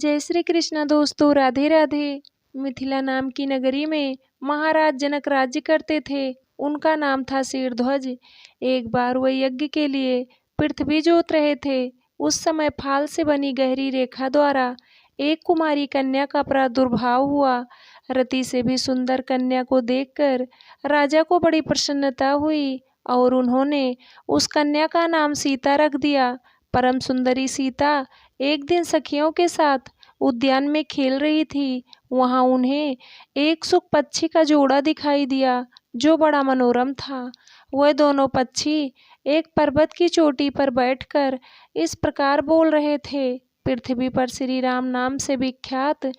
जय श्री कृष्ण दोस्तों, राधे राधे। मिथिला नाम की नगरी में महाराज जनक राज्य करते थे। उनका नाम था शीरध्वज। एक बार वह यज्ञ के लिए पृथ्वी जोत रहे थे। उस समय फाल से बनी गहरी रेखा द्वारा एक कुमारी कन्या का प्रादुर्भाव हुआ। रति से भी सुंदर कन्या को देखकर राजा को बड़ी प्रसन्नता हुई और उन्होंने उस कन्या का नाम सीता रख दिया। परम सुंदरी सीता एक दिन सखियों के साथ उद्यान में खेल रही थी। वहां उन्हें एक सुख पक्षी का जोड़ा दिखाई दिया जो बड़ा मनोरम था। वह दोनों पक्षी एक पर्वत की चोटी पर बैठकर इस प्रकार बोल रहे थे, पृथ्वी पर श्री राम नाम से विख्यात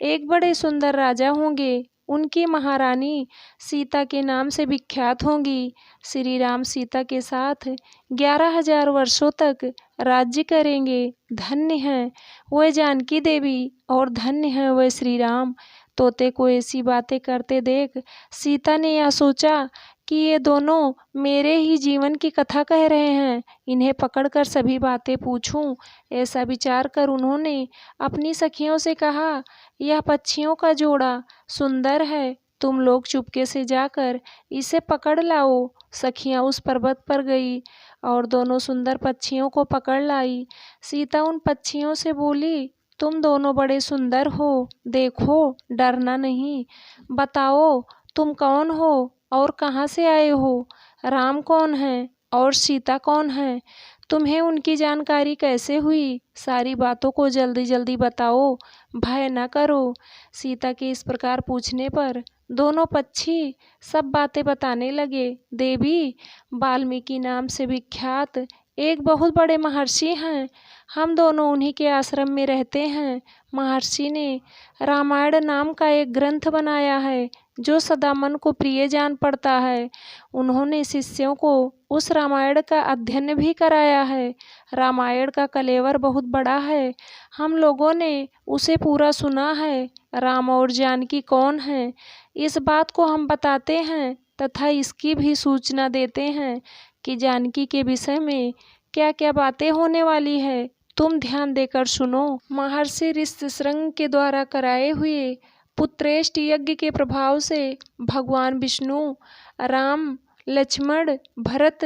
एक बड़े सुंदर राजा होंगे। उनकी महारानी सीता के नाम से विख्यात होंगी। श्री राम सीता के साथ 11,000 वर्षों तक राज्य करेंगे। धन्य है वह जानकी देवी और धन्य है वह श्री राम। तोते को ऐसी बातें करते देख सीता ने यह सोचा कि ये दोनों मेरे ही जीवन की कथा कह रहे हैं, इन्हें पकड़कर सभी बातें पूछूं। ऐसा विचार कर उन्होंने अपनी सखियों से कहा, यह पक्षियों का जोड़ा सुंदर है, तुम लोग चुपके से जाकर इसे पकड़ लाओ। सखियां उस पर्वत पर गई और दोनों सुंदर पक्षियों को पकड़ लाई। सीता उन पक्षियों से बोली, तुम दोनों बड़े सुंदर हो, देखो डरना नहीं। बताओ तुम कौन हो और कहाँ से आए हो? राम कौन है और सीता कौन है? तुम्हें उनकी जानकारी कैसे हुई? सारी बातों को जल्दी जल्दी बताओ, भय न करो। सीता के इस प्रकार पूछने पर दोनों पक्षी सब बातें बताने लगे। देवी, वाल्मीकि नाम से विख्यात एक बहुत बड़े महर्षि हैं। हम दोनों उन्हीं के आश्रम में रहते हैं। महर्षि ने रामायण नाम का एक ग्रंथ बनाया है जो सदा मन को प्रिय जान पड़ता है। उन्होंने शिष्यों को उस रामायण का अध्ययन भी कराया है। रामायण का कलेवर बहुत बड़ा है, हम लोगों ने उसे पूरा सुना है। राम और जानकी कौन है, इस बात को हम बताते हैं तथा इसकी भी सूचना देते हैं कि जानकी के विषय में क्या क्या बातें होने वाली है। तुम ध्यान देकर सुनो। महर्षि ऋष्यशृंग के द्वारा कराए हुए पुत्रेष्ट यज्ञ के प्रभाव से भगवान विष्णु राम, लक्ष्मण, भरत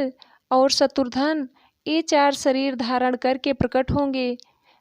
और शत्रुघ्न ये 4 शरीर धारण करके प्रकट होंगे।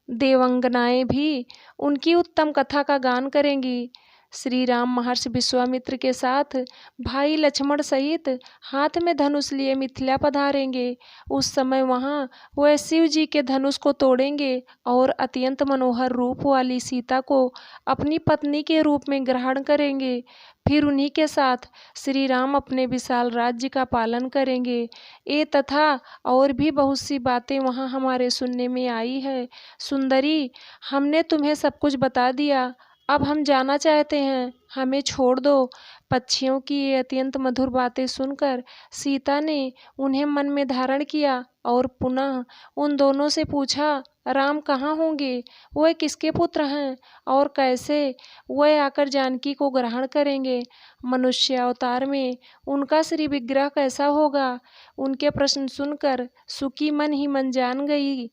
देवंगनाएं भी उनकी उत्तम कथा का गान करेंगी। श्री राम महर्षि विश्वामित्र के साथ भाई लक्ष्मण सहित हाथ में धनुष लिए मिथिला पधारेंगे। उस समय वहां वह शिव जी के धनुष को तोड़ेंगे और अत्यंत मनोहर रूप वाली सीता को अपनी पत्नी के रूप में ग्रहण करेंगे। फिर उन्हीं के साथ श्री राम अपने विशाल राज्य का पालन करेंगे। ये तथा और भी बहुत सी बातें वहाँ हमारे सुनने में आई है। सुंदरी, हमने तुम्हें सब कुछ बता दिया, अब हम जाना चाहते हैं, हमें छोड़ दो। पक्षियों की ये अत्यंत मधुर बातें सुनकर सीता ने उन्हें मन में धारण किया और पुनः उन दोनों से पूछा, राम कहाँ होंगे, वह किसके पुत्र हैं और कैसे वह आकर जानकी को ग्रहण करेंगे? मनुष्य अवतार में उनका श्री विग्रह कैसा होगा? उनके प्रश्न सुनकर सुखी मन ही मन जान गई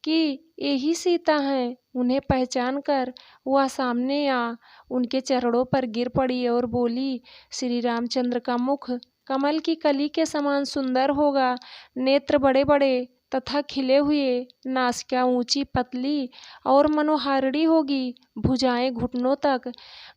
कि यही सीता हैं। उन्हें पहचान कर वह सामने आ उनके चरणों पर गिर पड़ी और बोली, श्री रामचंद्र का मुख कमल की कली के समान सुंदर होगा, नेत्र बड़े बड़े तथा खिले हुए, नासिका ऊंची पतली और मनोहारिणी होगी, भुजाएं घुटनों तक,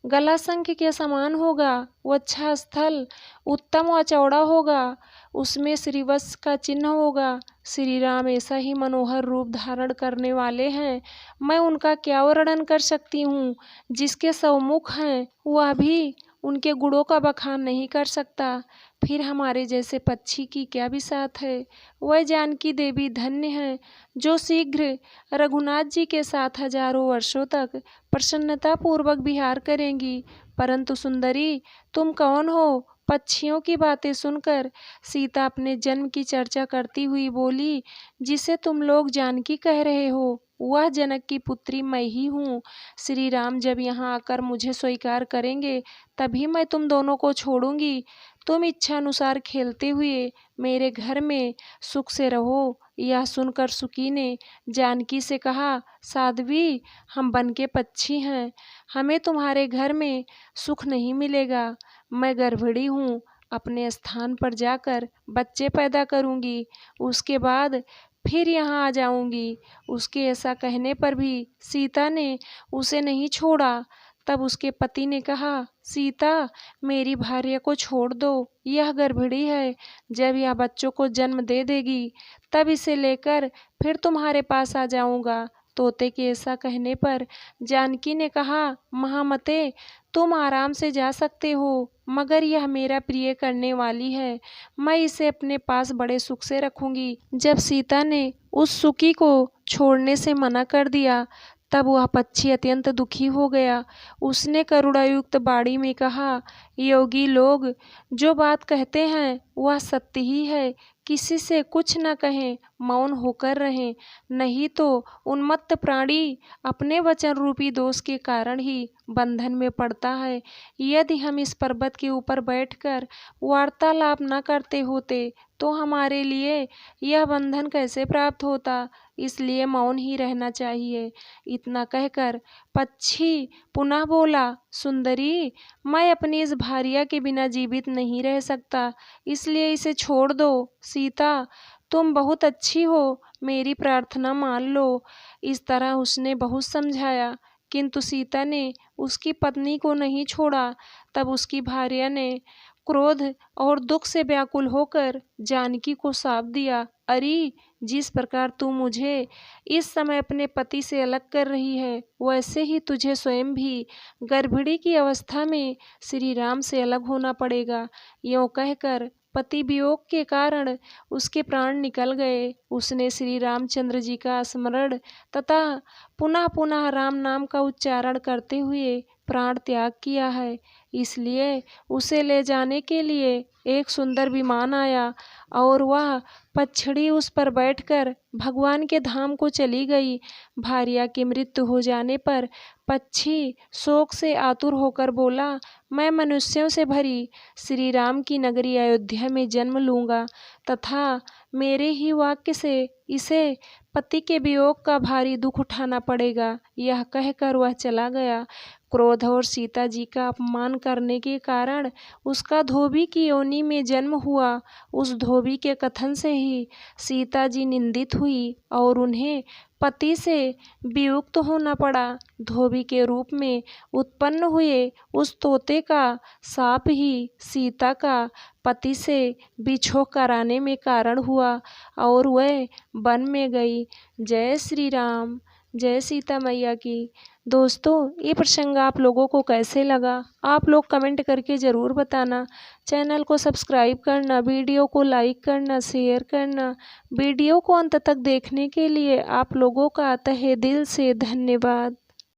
गला शंख के समान होगा, वक्षस्थल उत्तम व चौड़ा होगा, उसमें श्रीवत्स का चिन्ह होगा। श्री राम ऐसा ही मनोहर रूप धारण करने वाले हैं, मैं उनका क्या वर्णन कर सकती हूँ। जिसके 100 मुख हैं वह भी उनके गुणों का बखान नहीं कर सकता। फिर हमारे जैसे पक्षी की क्या बिसात है। वह जानकी देवी धन्य है जो शीघ्र रघुनाथ जी के साथ हजारों वर्षों तक प्रसन्नता पूर्वक विहार करेंगी। परंतु सुंदरी, तुम कौन हो? पक्षियों की बातें सुनकर सीता अपने जन्म की चर्चा करती हुई बोली, जिसे तुम लोग जानकी कह रहे हो वह जनक की पुत्री मैं ही हूँ। श्री राम जब यहाँ आकर मुझे स्वीकार करेंगे तभी मैं तुम दोनों को छोड़ूंगी। तुम इच्छानुसार खेलते हुए मेरे घर में सुख से रहो। यह सुनकर सुकी ने जानकी से कहा, साध्वी, हम वन के पक्षी हैं, हमें तुम्हारे घर में सुख नहीं मिलेगा। मैं गर्भिणी हूँ, अपने स्थान पर जाकर बच्चे पैदा करूँगी, उसके बाद फिर यहाँ आ जाऊँगी। उसके ऐसा कहने पर भी सीता ने उसे नहीं छोड़ा। तब उसके पति ने कहा, सीता, मेरी भार्या को छोड़ दो, यह गर्भिणी है, जब यह बच्चों को जन्म दे देगी तब इसे लेकर फिर तुम्हारे पास आ जाऊँगा। तोते के ऐसा कहने पर जानकी ने कहा, महामते, तुम आराम से जा सकते हो, मगर यह मेरा प्रिय करने वाली है, मैं इसे अपने पास बड़े सुख से रखूंगी। जब सीता ने उस सुकी को छोड़ने से मना कर दिया तब वह पक्षी अत्यंत दुखी हो गया। उसने करुणायुक्त वाणी में कहा, योगी लोग जो बात कहते हैं वह सत्य ही है, किसी से कुछ न कहें, मौन होकर रहें, नहीं तो उन्मत्त प्राणी अपने वचन रूपी दोष के कारण ही बंधन में पड़ता है। यदि हम इस पर्वत के ऊपर बैठकर वार्तालाप न करते होते तो हमारे लिए यह बंधन कैसे प्राप्त होता, इसलिए मौन ही रहना चाहिए। इतना कहकर पक्षी पुनः बोला, सुंदरी, मैं अपनी इस भार्या के बिना जीवित नहीं रह सकता, इसलिए इसे छोड़ दो। सीता, तुम बहुत अच्छी हो, मेरी प्रार्थना मान लो। इस तरह उसने बहुत समझाया, किंतु सीता ने उसकी पत्नी को नहीं छोड़ा। तब उसकी भार्या ने क्रोध और दुख से व्याकुल होकर जानकी को शाप दिया, अरे, जिस प्रकार तू मुझे इस समय अपने पति से अलग कर रही है, वैसे ही तुझे स्वयं भी गर्भिणी की अवस्था में श्री राम से अलग होना पड़ेगा। यूँ कहकर पति वियोग के कारण उसके प्राण निकल गए। उसने श्री रामचंद्र जी का स्मरण तथा पुनः पुनः राम नाम का उच्चारण करते हुए प्राण त्याग किया है। इसलिए उसे ले जाने के लिए एक सुंदर विमान आया और वह पक्षड़ी उस पर बैठकर भगवान के धाम को चली गई। भार्या की मृत्यु हो जाने पर पक्षी शोक से आतुर होकर बोला, मैं मनुष्यों से भरी श्री राम की नगरी अयोध्या में जन्म लूँगा तथा मेरे ही वाक्य से इसे पति के वियोग का भारी दुख उठाना पड़ेगा। यह कहकर वह चला गया। क्रोध और सीता जी का अपमान करने के कारण उसका धोबी की योनि में जन्म हुआ। उस धोबी के कथन से ही सीता जी निंदित हुई और उन्हें पति से वियुक्त होना पड़ा। धोबी के रूप में उत्पन्न हुए उस तोते का शाप ही सीता का पति से बिछोह कराने में कारण हुआ और वह वन में गई। जय श्री राम, जय सीता मैया की। दोस्तों, ये प्रसंग आप लोगों को कैसे लगा, आप लोग कमेंट करके ज़रूर बताना। चैनल को सब्सक्राइब करना, वीडियो को लाइक करना, शेयर करना। वीडियो को अंत तक देखने के लिए आप लोगों का तहे दिल से धन्यवाद।